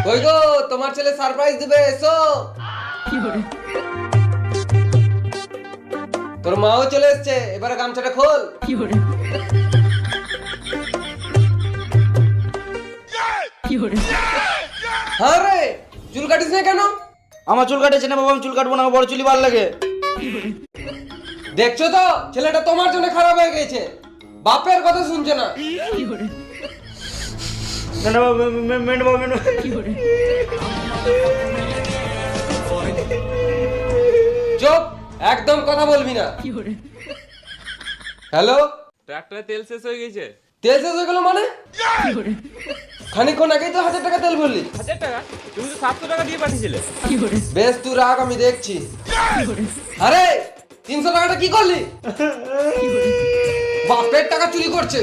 কই গো, তোমার ছেলে সারপ্রাইজ দিবে, এসো। তোর মাও চলে এসছে, এবারে গামছাটা খোল। হ্যাঁ রে, চুল কাটিস না কেন? আমার চুল কাটেছে না বাবা, আমি চুল কাটবো না, আমার বড় চুলই ভালো লাগে। দেখছো তো, ছেলেটা তোমার জন্য খারাপ হয়ে গেছে, বাপের কথা শুনছে না। না না বাবা, মেন্ড বাবা, মেন্ড। চুপ, একদম কথা বলবি না। হ্যালো, ট্রাক্টরে তেল শেষ হয়ে গেছে। তেল শেষ হয়ে গেল মানে? খানিকক্ষণ আগেই তো 1000 টাকা তেল ভরলি। 1000 টাকা? তুমি তো 700 টাকা দিয়ে পাঠিয়েছিলে। বেশ, তুই রাখ, আমি দেখছি। আরে 300 টাকাটা কি করলি? বাপের টাকা চুরি করছে।